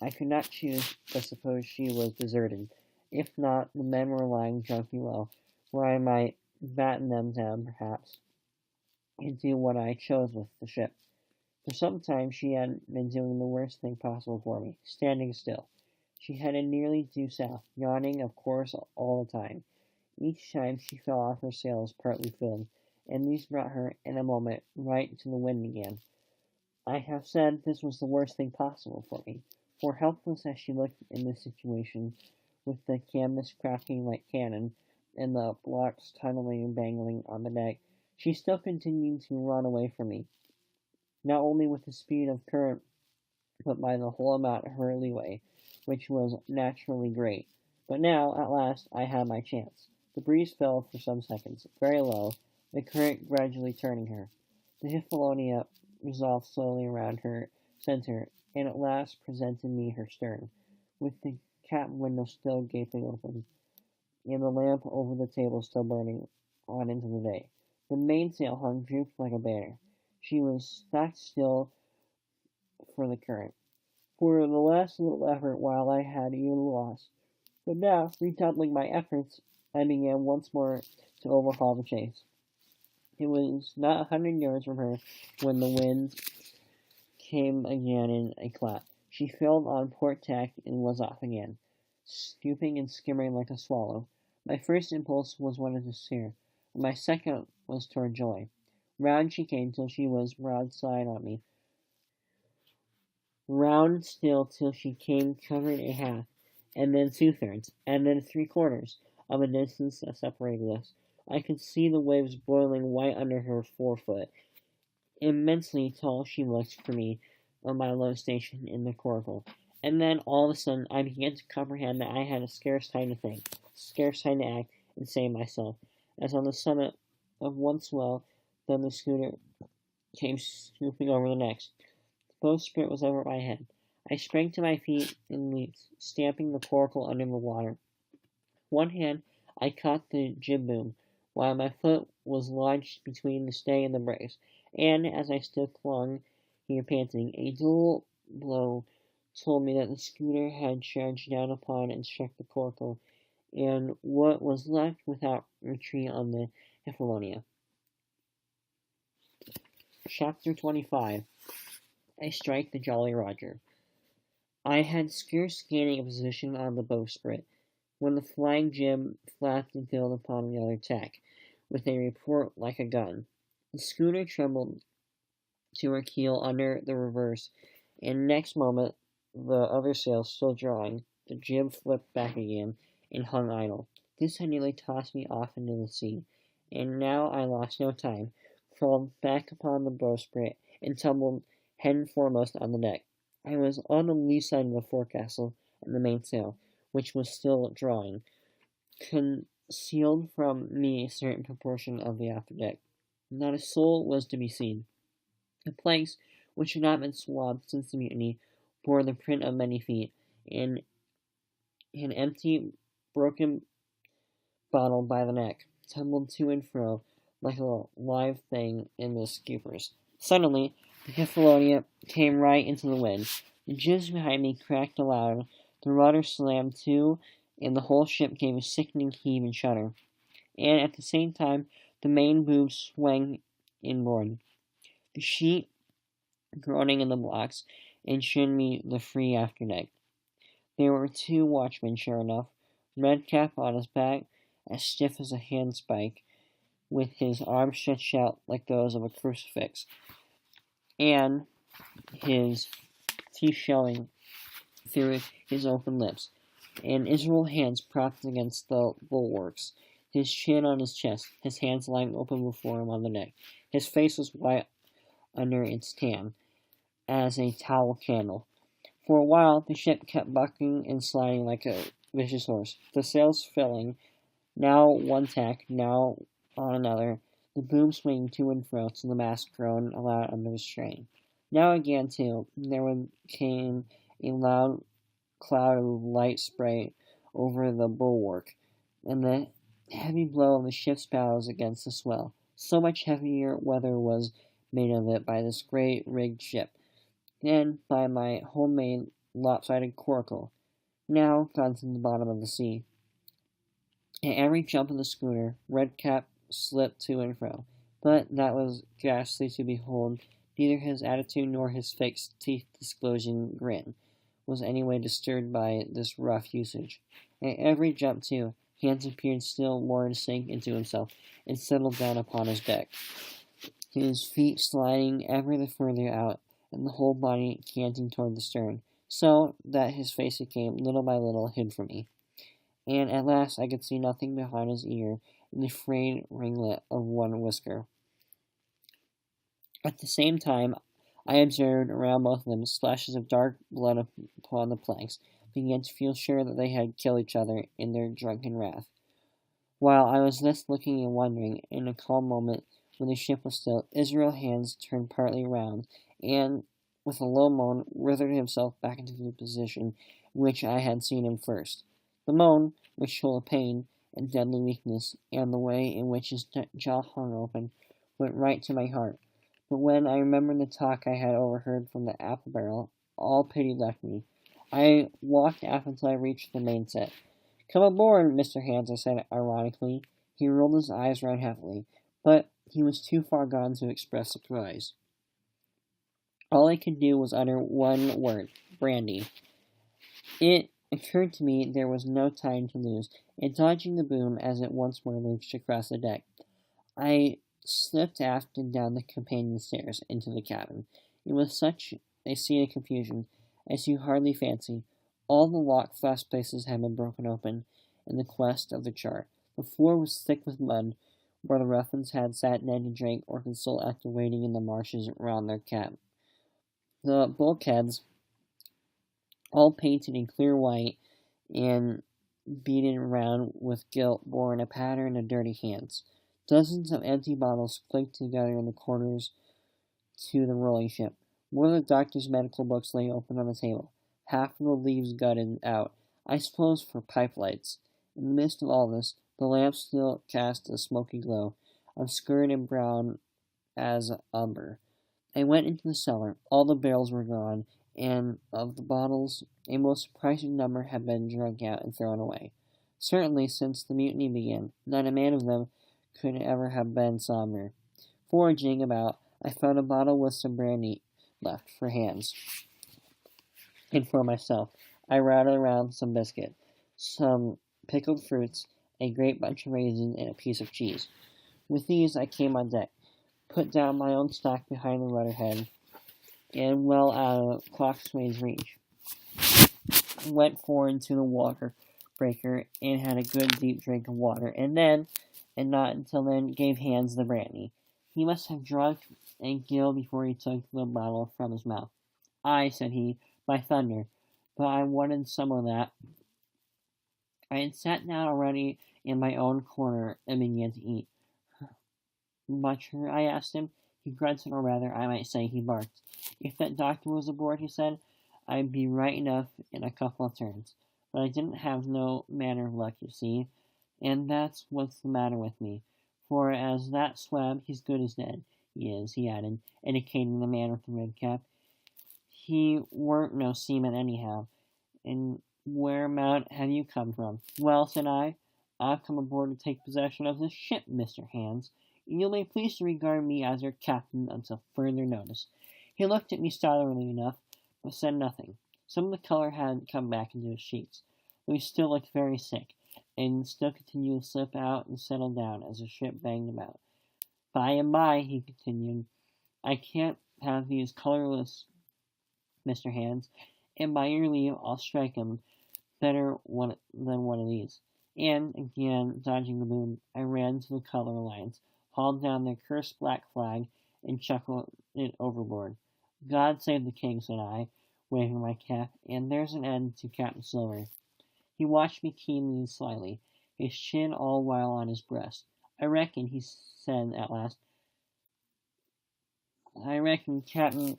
I could not choose but suppose she was deserted. If not, the men were lying drunk below, where I might batten them down perhaps, and do what I chose with the ship. For some time she had been doing the worst thing possible for me, standing still. She headed nearly due south, yawning, of course, all the time. Each time she fell off her sails partly filled, and these brought her, in a moment, right to the wind again. I have said this was the worst thing possible for me, for helpless as she looked in this situation, with the canvas cracking like cannon, and the blocks tunneling and bangling on the deck, she still continued to run away from me, not only with the speed of current, but by the whole amount of her leeway, which was naturally great. But now, at last, I had my chance. The breeze fell for some seconds, very low, the current gradually turning her. The Hippolonia revolved slowly around her center, and at last presented me her stern, with the cabin window still gaping open, and the lamp over the table still burning on into the day. The mainsail hung drooped like a banner. She was stock still for the current. For the last little effort while I had even lost. But now, redoubling my efforts, I began once more to overhaul the chase. It was not 100 yards from her when the wind came again in a clap. She filled on port tack and was off again, stooping and skimming like a swallow. My first impulse was one of despair, and my second was toward joy. Round she came till she was broadside on me, round still till she came covered a half, and then 2/3, and then 3/4 of the distance that separated us. I could see the waves boiling white under her forefoot. Immensely tall she was for me on my low station in the coracle. And then all of a sudden I began to comprehend that I had scarce time to think, scarce time to act and save myself, as on the summit of one swell, then the schooner came swooping over the next. The bowsprit was over my head. I sprang to my feet and leaped, stamping the coracle under the water. One hand I caught the jib boom, while my foot was lodged between the stay and the brace, and as I still clung here panting, a dull blow told me that the schooner had charged down upon and struck the coracle, and what was left without retreat on the Hippolonia. Chapter 25. I Strike the Jolly Roger. I had scarce gaining a position on the bowsprit, when the flying jib flapped and filled upon the other tack, with a report like a gun. The schooner trembled to her keel under the reverse, and next moment, the other sail still drawing, the jib flipped back again, and hung idle. This had nearly tossed me off into the sea, and now I lost no time, crawled back upon the bowsprit, and tumbled head foremost on the deck. I was on the lee side of the forecastle, and the mainsail, which was still drawing, concealed from me a certain proportion of the after deck. Not a soul was to be seen. The planks, which had not been swabbed since the mutiny, bore the print of many feet, and an empty, broken bottle by the neck tumbled to and fro like a live thing in the scoopers. Suddenly, the Hippolonia came right into the wind. The jibs behind me cracked aloud, the rudder slammed to, and the whole ship gave a sickening heave and shudder. And at the same time, the main boom swung inboard. The sheet, groaning in the blocks, and showed me the free after deck. There were 2 watchmen, sure enough, Redcap on his back, as stiff as a handspike, with his arms stretched out like those of a crucifix, and his teeth showing through his open lips, and Israel hands propped against the bulwarks, his chin on his chest, his hands lying open before him on the deck. His face was white under its tan, as a tallow candle. For a while the ship kept bucking and sliding like a vicious horse, the sails filling, now one tack, now on another, the boom swinging to and fro till the mast groaned aloud under the strain. Now again, too, there came a loud cloud of light spray over the bulwark, and the heavy blow of the ship's bows against the swell. So much heavier weather was made of it by this great rigged ship, than by my homemade lopsided coracle, now gone to the bottom of the sea. At every jump of the schooner, Redcap slipped to and fro, but that was ghastly to behold. Neither his attitude nor his fixed, teeth-disclosing grin was any way disturbed by this rough usage. At every jump, too, Hans appeared still more to sink into himself, and settled down upon his deck, his feet sliding ever the further out, and the whole body canting toward the stern, so that his face became, little by little, hid from me, and at last I could see nothing behind his ear and the frayed ringlet of one whisker. At the same time, I observed around both of them splashes of dark blood upon the planks, began to feel sure that they had killed each other in their drunken wrath. While I was thus looking and wondering, in a calm moment when the ship was still, Israel's hands turned partly around, and, with a low moan, writhed himself back into the position in which I had seen him first. The moan, which told of pain and deadly weakness, and the way in which his jaw hung open, went right to my heart. But when I remembered the talk I had overheard from the apple barrel, all pity left me. I walked aft until I reached the mainset. "Come aboard, Mr. Hands," I said ironically. He rolled his eyes round heavily, but he was too far gone to express surprise. All I could do was utter one word: brandy. It occurred to me there was no time to lose, and dodging the boom as it once more lurched across the deck, I slipped aft and down the companion stairs into the cabin. It was such a scene of confusion as you hardly fancy. All the locked fast places had been broken open in the quest of the chart. The floor was thick with mud, where the ruffians had sat down to drink or console after waiting in the marshes round their camp. The bulkheads, all painted in clear white and beaten round with gilt, bore in a pattern of dirty hands. Dozens of empty bottles clinked together in the corners to the rolling ship. One of the doctor's medical books lay open on the table, half of the leaves gutted out, I suppose for pipe lights. In the midst of all this, the lamp still cast a smoky glow, obscured and brown as umber. I went into the cellar. All the barrels were gone, and of the bottles, a most surprising number had been drunk out and thrown away. Certainly, since the mutiny began, not a man of them could ever have been sober. Foraging about, I found a bottle with some brandy left for Hands and for myself. I routed around some biscuit, some pickled fruits, a great bunch of raisins, and a piece of cheese. With these I came on deck, put down my own stock behind the rudder-head, and well out of Coxswain's reach, went forward to the water breaker and had a good deep drink of water, and then, and not until then, gave Hands the brandy. He must have drunk a gill before he took the bottle from his mouth. "Aye," said he, "by thunder, but I wanted some of that." I had sat down already in my own corner and began to eat. "Much hurt?" I asked him. He grunted, or rather, I might say, he barked. "If that doctor was aboard," he said, "I'd be right enough in a couple of turns. But I didn't have no manner of luck, you see, and that's what's the matter with me. For as that swab, he's good as dead, he is," he added, indicating the man with the red cap. "He weren't no seaman anyhow. And whereabout have you come from?" "Well," said I, "I've come aboard to take possession of this ship, Mr. Hands. You may please to regard me as your captain until further notice." He looked at me stolidly enough, but said nothing. Some of the color had come back into his cheeks, though he still looked very sick, and still continued to slip out and settle down as the ship banged about. "By and by," he continued, "I can't have these colorless, Mr. Hands, and by your leave I'll strike 'em better than one of these." And, again dodging the boom, I ran to the color lines, hauled down their cursed black flag, and chuckled it overboard. "God save the king," said I, waving my cap, "and there's an end to Captain Silver." He watched me keenly and slyly, his chin all while on his breast. "I reckon," he said at last, "I reckon, Captain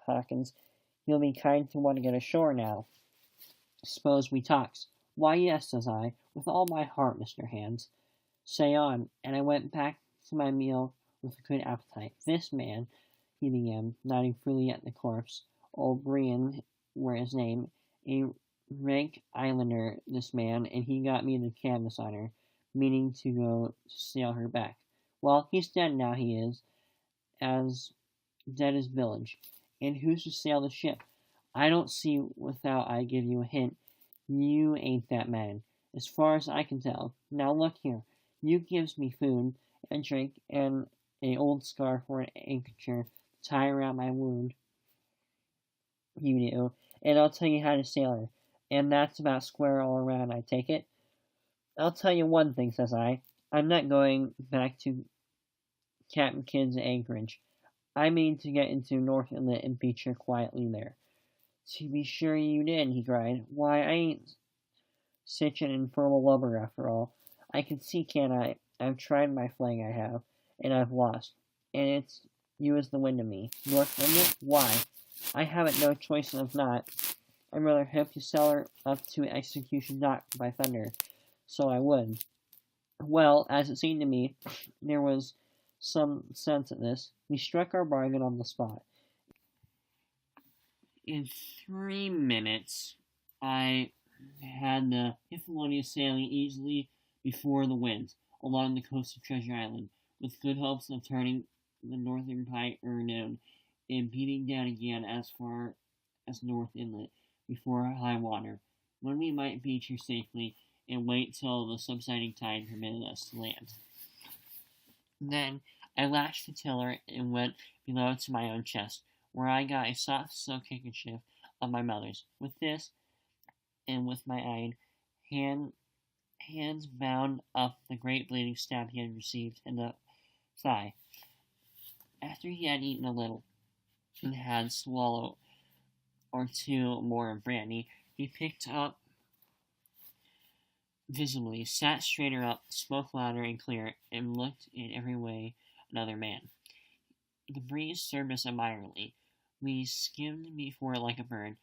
Hawkins, you'll be kind to want to get ashore now. Suppose we talks." "Why, yes," says I, "with all my heart, Mr. Hands." "Say on," and I went back to my meal with a good appetite. "This man," he began, nodding freely at the corpse, O'Brien were his name, "a rank islander, this man, and he got me the canvas on her, meaning to go to sail her back. Well, he's dead now, he is, as dead as village. And who's to sail the ship? I don't see without I give you a hint. You ain't that man, as far as I can tell. Now look here, you gives me food and drink and a old scarf or an handkerchief to tie around my wound, you do, and I'll tell you how to sail her. And that's about square all around, I take it." "I'll tell you one thing," says I. "I'm not going back to Captain Kidd's anchorage. I mean to get into North Inlet and beach her quietly there." "To be sure you did," he cried. "Why, I ain't sich an infernal lubber after all. I can see, can't I? I've tried my flag, I have, and I've lost. And it's you as the wind to me. North Wind, why? I have it no choice of not. I rather hope to sell her up to execution not by thunder. So I would. Well, as it seemed to me, there was some sense in this. We struck our bargain on the spot. In 3 minutes, I had the Hippolonia sailing easily before the wind along the coast of Treasure Island, with good hopes of turning the northern pike known and beating down again as far as North Inlet before high water, when we might beach her safely and wait till the subsiding tide permitted us to land. Then I lashed the tiller and went below to my own chest, where I got a soft silk handkerchief of my mother's. With this, and with my own hands bound up the great bleeding stab he had received in the thigh. After he had eaten a little, and had swallowed or two more of brandy, he picked up visibly, sat straighter up, spoke louder and clearer, and looked in every way another man. The breeze served us admirably. We skimmed before it like a bird,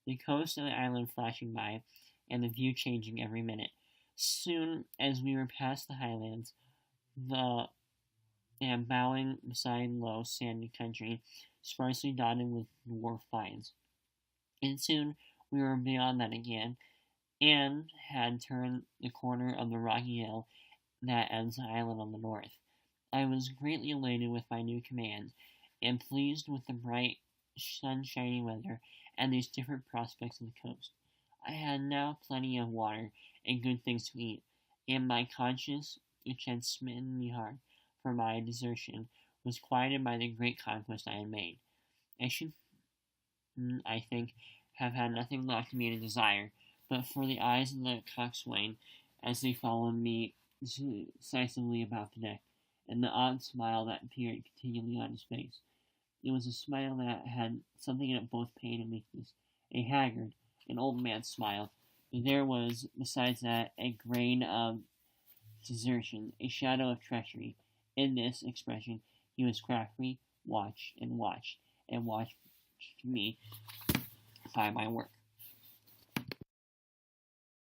the coast of the island flashing by, and the view changing every minute. Soon as we were past the highlands, and bowing beside low, sandy country, sparsely dotted with dwarf pines. And soon we were beyond that again, and had turned the corner of the rocky hill that ends the island on the north. I was greatly elated with my new command, and pleased with the bright, sunshiny weather and these different prospects of the coast. I had now plenty of water and good things to eat, and my conscience, which had smitten me hard for my desertion, was quieted by the great conquest I had made. I should, I think, have had nothing left me to desire, but for the eyes of the coxswain as they followed me decisively about the deck, and the odd smile that appeared continually on his face. It was a smile that had something in it both pain and weakness, a haggard, an old man's smile, but there was, besides that, a grain of desertion, a shadow of treachery. In this expression he was crafty, watched me by my work.